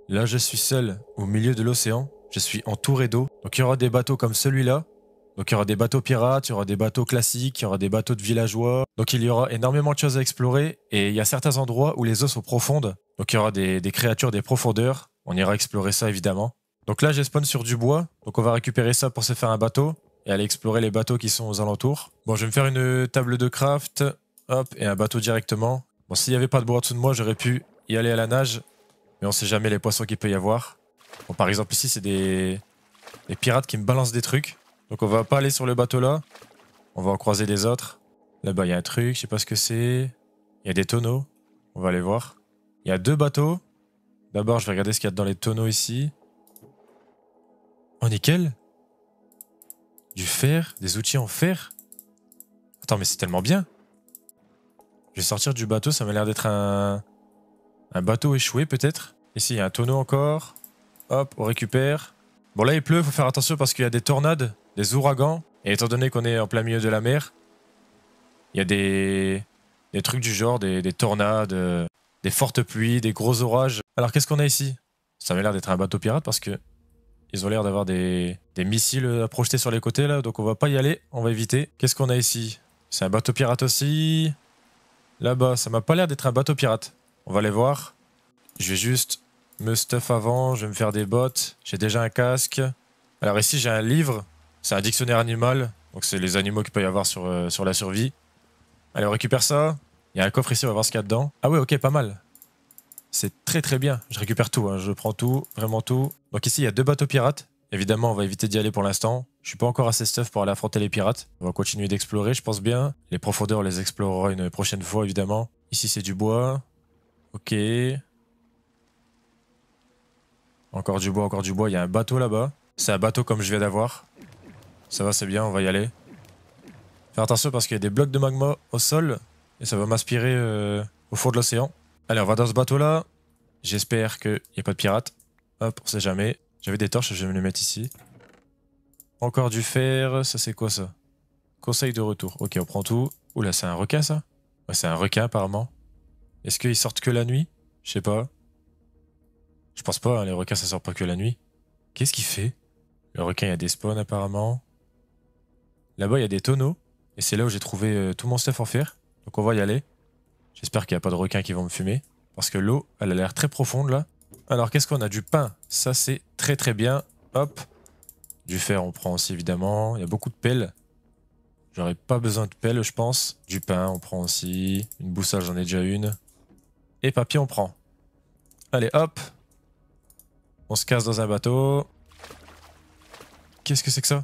Là, je suis seul au milieu de l'océan. Je suis entouré d'eau. Donc, il y aura des bateaux comme celui-là. Donc, il y aura des bateaux pirates, il y aura des bateaux classiques, il y aura des bateaux de villageois. Donc, il y aura énormément de choses à explorer. Et il y a certains endroits où les eaux sont profondes. Donc, il y aura des créatures des profondeurs. On ira explorer ça, évidemment. Donc là, j'ai spawn sur du bois. Donc, on va récupérer ça pour se faire un bateau. Et aller explorer les bateaux qui sont aux alentours. Bon, je vais me faire une table de craft. Hop, et un bateau directement. Bon, s'il n'y avait pas de bois en dessous de moi, j'aurais pu y aller à la nage. Mais on sait jamais les poissons qu'il peut y avoir. Bon, par exemple, ici, c'est des pirates qui me balancent des trucs. Donc, on va pas aller sur le bateau là. On va en croiser des autres. Là-bas, il y a un truc, je sais pas ce que c'est. Il y a des tonneaux. On va aller voir. Il y a 2 bateaux. D'abord, je vais regarder ce qu'il y a dans les tonneaux ici. Oh, nickel. Du fer, des outils en fer. Attends, mais c'est tellement bien. Je vais sortir du bateau, ça m'a l'air d'être un bateau échoué peut-être. Ici, il y a un tonneau encore. Hop, on récupère. Bon, là, il pleut, faut faire attention parce qu'il y a des tornades, des ouragans. Et étant donné qu'on est en plein milieu de la mer, il y a des trucs du genre, des tornades, des fortes pluies, des gros orages. Alors, qu'est-ce qu'on a ici? Ça m'a l'air d'être un bateau pirate parce que ils ont l'air d'avoir des missiles à projeter sur les côtés là. Donc, on va pas y aller, on va éviter. Qu'est-ce qu'on a ici? C'est un bateau pirate aussi. Là-bas, ça m'a pas l'air d'être un bateau pirate. On va aller voir. Je vais juste me stuff avant, je vais me faire des bottes. J'ai déjà un casque. Alors ici, j'ai un livre. C'est un dictionnaire animal. Donc c'est les animaux qu'il peut y avoir sur la survie. Allez, on récupère ça. Il y a un coffre ici, on va voir ce qu'il y a dedans. Ah ouais, ok, pas mal. C'est très très bien. Je récupère tout, hein. Je prends tout, vraiment tout. Donc ici, il y a 2 bateaux pirates. Évidemment, on va éviter d'y aller pour l'instant. Je suis pas encore assez stuff pour aller affronter les pirates. On va continuer d'explorer, je pense bien. Les profondeurs, on les explorera une prochaine fois, évidemment. Ici, c'est du bois. Ok. Encore du bois, encore du bois. Il y a un bateau là-bas. C'est un bateau comme je viens d'avoir. Ça va, c'est bien, on va y aller. Faire attention parce qu'il y a des blocs de magma au sol. Et ça va m'aspirer au fond de l'océan. Allez, on va dans ce bateau-là. J'espère qu'il n'y a pas de pirates. Hop, on sait jamais. J'avais des torches, je vais me les mettre ici. Encore du fer. Ça, c'est quoi ça? Conseil de retour. Ok, on prend tout. Oula, c'est un requin ça? Ouais, c'est un requin apparemment. Est-ce qu'ils sortent que la nuit? Je sais pas. Je pense pas, hein, les requins ça sort pas que la nuit. Qu'est-ce qu'il fait? Le requin, il y a des spawns apparemment. Là-bas, il y a des tonneaux. Et c'est là où j'ai trouvé tout mon stuff en fer. Donc on va y aller. J'espère qu'il n'y a pas de requins qui vont me fumer. Parce que l'eau, elle a l'air très profonde là. Alors qu'est-ce qu'on a? Du pain. Ça, c'est très très bien. Hop. Du fer, on prend aussi évidemment. Il y a beaucoup de pelles. J'aurais pas besoin de pelles, je pense. Du pain, on prend aussi. Une boussole, j'en ai déjà une. Et papier, on prend. Allez, hop. On se casse dans un bateau. Qu'est-ce que c'est que ça?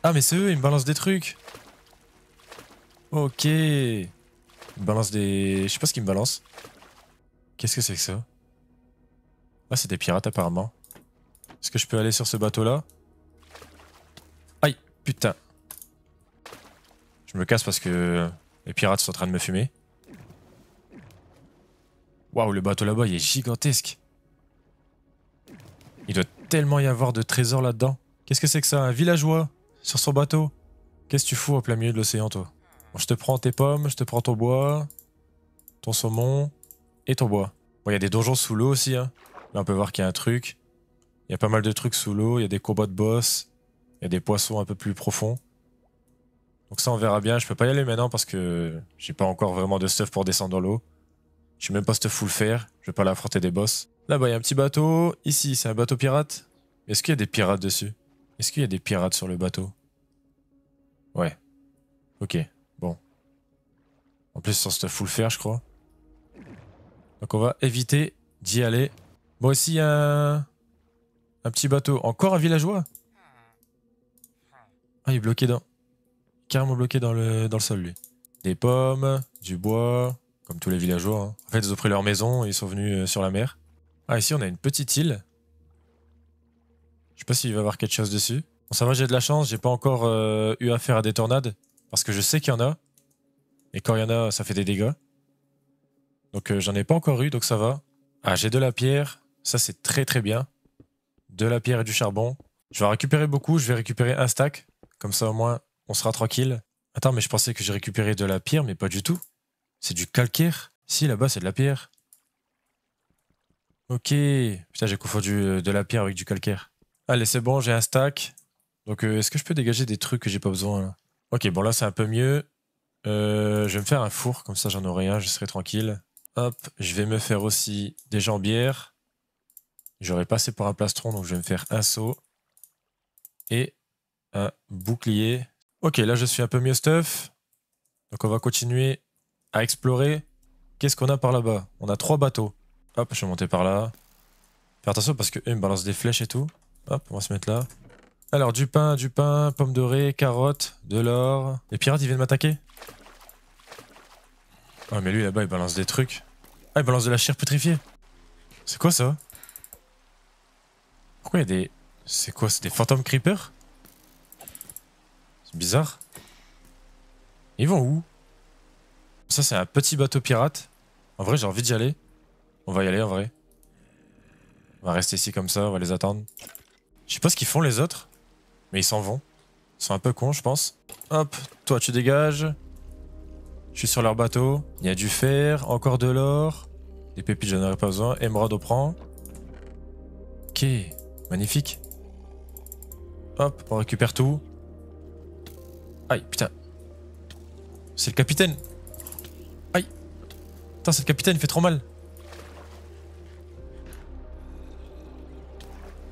Ah, mais c'est eux, ils me balancent des trucs. Ok. Ils me balancent des... Je sais pas ce qu'ils me balancent. Qu'est-ce que c'est que ça? Ah, c'est des pirates apparemment. Est-ce que je peux aller sur ce bateau-là? Aïe, putain. Je me casse parce que les pirates sont en train de me fumer. Waouh, le bateau là-bas, il est gigantesque. Il doit tellement y avoir de trésors là-dedans. Qu'est-ce que c'est que ça? Un villageois sur son bateau? Qu'est-ce que tu fous au plein milieu de l'océan, toi? Bon, je te prends tes pommes, je te prends ton bois, ton saumon et ton bois. Bon, il y a des donjons sous l'eau aussi, hein. Là, on peut voir qu'il y a un truc. Il y a pas mal de trucs sous l'eau, il y a des combats de boss, il y a des poissons un peu plus profonds. Donc ça, on verra bien. Je peux pas y aller maintenant parce que j'ai pas encore vraiment de stuff pour descendre dans l'eau. Je suis même pas stuff full fer, je vais pas aller affronter des boss. Là-bas, il y a un petit bateau. Ici, c'est un bateau pirate. Est-ce qu'il y a des pirates dessus? Est-ce qu'il y a des pirates sur le bateau? Ouais. Ok, bon. En plus, sans stuff full fer, je crois. Donc on va éviter d'y aller. Bon, ici, il y a un petit bateau. Encore un villageois? Ah, il est bloqué dans... Carrément bloqué dans le sol, lui. Des pommes, du bois, comme tous les villageois, hein. En fait, ils ont pris leur maison et ils sont venus sur la mer. Ah, ici, on a une petite île. Je sais pas s'il va y avoir quelque chose dessus. Bon, ça va, j'ai de la chance. J'ai pas encore eu affaire à des tornades. Parce que je sais qu'il y en a. Et quand il y en a, ça fait des dégâts. Donc j'en ai pas encore eu, donc ça va. Ah, j'ai de la pierre. Ça, c'est très très bien. De la pierre et du charbon. Je vais en récupérer beaucoup. Je vais récupérer un stack. Comme ça, au moins, on sera tranquille. Attends, mais je pensais que j'ai récupéré de la pierre, mais pas du tout. C'est du calcaire. Si, là-bas, c'est de la pierre. Ok. Putain, j'ai confondu de la pierre avec du calcaire. Allez, c'est bon, j'ai un stack. Donc, est-ce que je peux dégager des trucs que j'ai pas besoin là? Ok, bon, là, c'est un peu mieux. Je vais me faire un four, comme ça, j'en aurai un, je serai tranquille. Hop, je vais me faire aussi des jambières. J'aurais passé pour un plastron, donc je vais me faire un seau. Et un bouclier. Ok, là, je suis un peu mieux stuff. Donc, on va continuer à explorer. Qu'est-ce qu'on a par là-bas? On a 3 bateaux. Hop, je vais monter par là. Faire attention parce qu'eux, ils me balancent des flèches et tout. Hop, on va se mettre là. Alors, du pain, pommes dorées, carottes, de l'or. Les pirates, ils viennent m'attaquer? Ah, mais lui, là-bas, il balance des trucs. Ah, il balance de la chair pétrifiée. C'est quoi ça? Pourquoi il y a des... C'est quoi? C'est des fantômes creepers? C'est bizarre. Ils vont où? Ça, c'est un petit bateau pirate. En vrai, j'ai envie d'y aller. On va y aller, en vrai. On va rester ici comme ça, on va les attendre. Je sais pas ce qu'ils font, les autres. Mais ils s'en vont. Ils sont un peu cons, je pense. Hop, toi, tu dégages. Je suis sur leur bateau. Il y a du fer, encore de l'or. Des pépites, j'en aurais pas besoin. Émeraude, on prend. Ok, magnifique. Hop, on récupère tout. Aïe, putain. C'est le capitaine. Aïe. Putain, c'est le capitaine, il fait trop mal.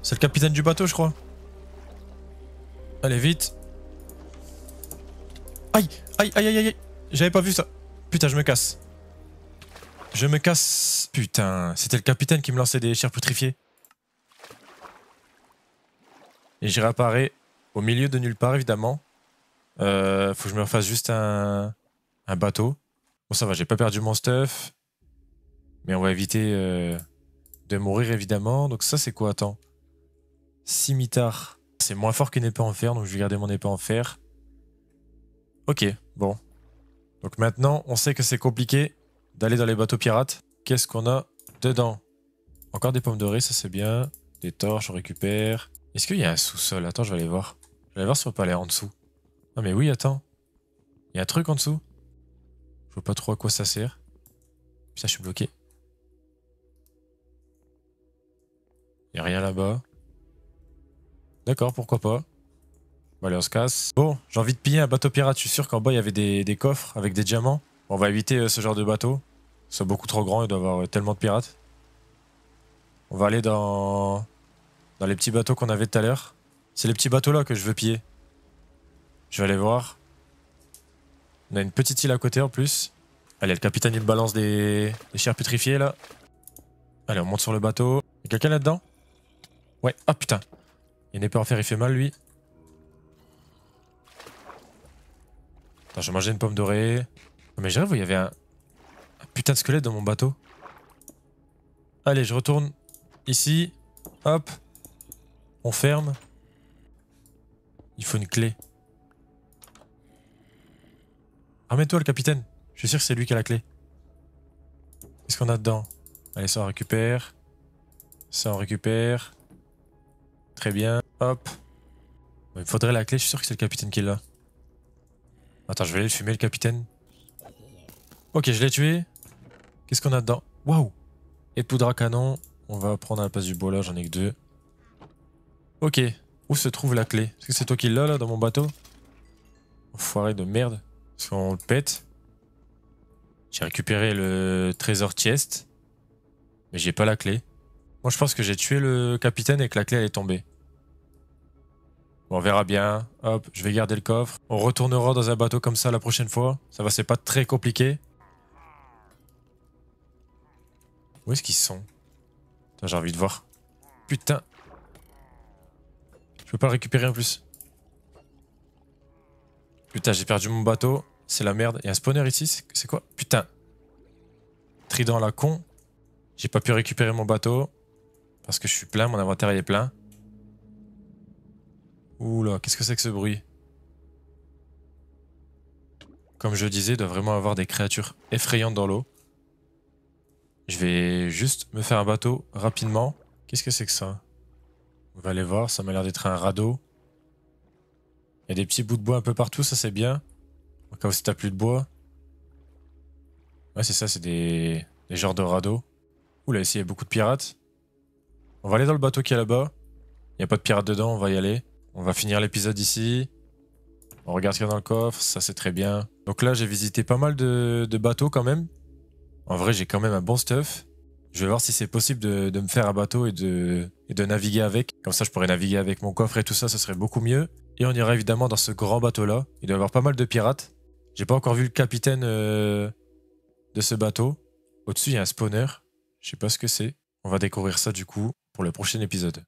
C'est le capitaine du bateau, je crois. Allez, vite. Aïe, aïe, aïe, aïe, aïe. J'avais pas vu ça. Putain, je me casse. Je me casse. Putain, c'était le capitaine qui me lançait des chairs putrifiées. Et j'y réapparais au milieu de nulle part, évidemment. Faut que je me refasse juste un bateau. Bon, ça va, j'ai pas perdu mon stuff. Mais on va éviter de mourir, évidemment. Donc ça, c'est quoi? Attends. Scimitar. C'est moins fort qu'une épée en fer, donc je vais garder mon épée en fer. Ok, bon. Donc maintenant, on sait que c'est compliqué d'aller dans les bateaux pirates. Qu'est-ce qu'on a dedans? Encore des pommes dorées, ça c'est bien. Des torches, on récupère. Est-ce qu'il y a un sous-sol? Attends, je vais aller voir. Je vais aller voir si on peut aller en dessous. Ah mais oui, attends. Il y a un truc en dessous. Je vois pas trop à quoi ça sert. Putain, je suis bloqué. Il y a rien là-bas. D'accord, pourquoi pas. Bon, allez, on se casse. Bon, j'ai envie de piller un bateau pirate. Je suis sûr qu'en bas, il y avait des coffres avec des diamants. On va éviter ce genre de bateau. C'est beaucoup trop grand, il doit y avoir tellement de pirates. On va aller dans les petits bateaux qu'on avait tout à l'heure. C'est les petits bateaux là que je veux piller. Je vais aller voir. On a une petite île à côté en plus. Allez, le capitaine il me balance des chairs pétrifiées là. Allez, on monte sur le bateau. Y'a quelqu'un là-dedans? Ouais, ah putain. Il y a une épée en fer, il fait mal lui. Attends, je vais manger une pomme dorée. Oh, mais je rêve où il y avait un putain de squelette dans mon bateau. Allez, je retourne ici. Hop. On ferme. Il faut une clé. Ramène-toi le capitaine. Je suis sûr que c'est lui qui a la clé. Qu'est-ce qu'on a dedans? Allez, ça on récupère. Ça on récupère. Très bien. Hop. Il me faudrait la clé, je suis sûr que c'est le capitaine qui l'a. Attends, je vais aller le fumer le capitaine. Ok, je l'ai tué. Qu'est-ce qu'on a dedans? Waouh. Et de poudre à canon. On va prendre à la place du bois là, j'en ai que 2. Ok. Où se trouve la clé? Est-ce que c'est toi qui l'as là dans mon bateau? Enfoiré de merde. Parce qu'on le pète. J'ai récupéré le trésor chest. Mais j'ai pas la clé. Moi je pense que j'ai tué le capitaine et que la clé elle est tombée. Bon, on verra bien. Hop, je vais garder le coffre. On retournera dans un bateau comme ça la prochaine fois. Ça va, c'est pas très compliqué. Où est-ce qu'ils sont? Putain, j'ai envie de voir. Putain. Je peux pas le récupérer en plus. Putain, j'ai perdu mon bateau. C'est la merde. Il y a un spawner ici. C'est quoi? Putain. Trident à la con. J'ai pas pu récupérer mon bateau. Parce que je suis plein. Mon inventaire il est plein. Oula, qu'est-ce que c'est que ce bruit? Comme je disais, il doit vraiment avoir des créatures effrayantes dans l'eau. Je vais juste me faire un bateau rapidement. Qu'est-ce que c'est que ça? On va aller voir, ça m'a l'air d'être un radeau. Il y a des petits bouts de bois un peu partout, ça c'est bien. Au cas où si t'as plus de bois. Ouais, c'est ça, c'est des genres de radeaux. Oula, ici il y a beaucoup de pirates. On va aller dans le bateau qui est là-bas. Il n'y a pas de pirates dedans, on va y aller. On va finir l'épisode ici. On regarde ce qu'il y a dans le coffre, ça c'est très bien. Donc là, j'ai visité pas mal de bateaux quand même. En vrai, j'ai quand même un bon stuff. Je vais voir si c'est possible de me faire un bateau et de naviguer avec. Comme ça, je pourrais naviguer avec mon coffre et tout ça, ce serait beaucoup mieux. Et on ira évidemment dans ce grand bateau-là. Il doit y avoir pas mal de pirates. J'ai pas encore vu le capitaine de ce bateau. Au-dessus, il y a un spawner. Je sais pas ce que c'est. On va découvrir ça du coup pour le prochain épisode.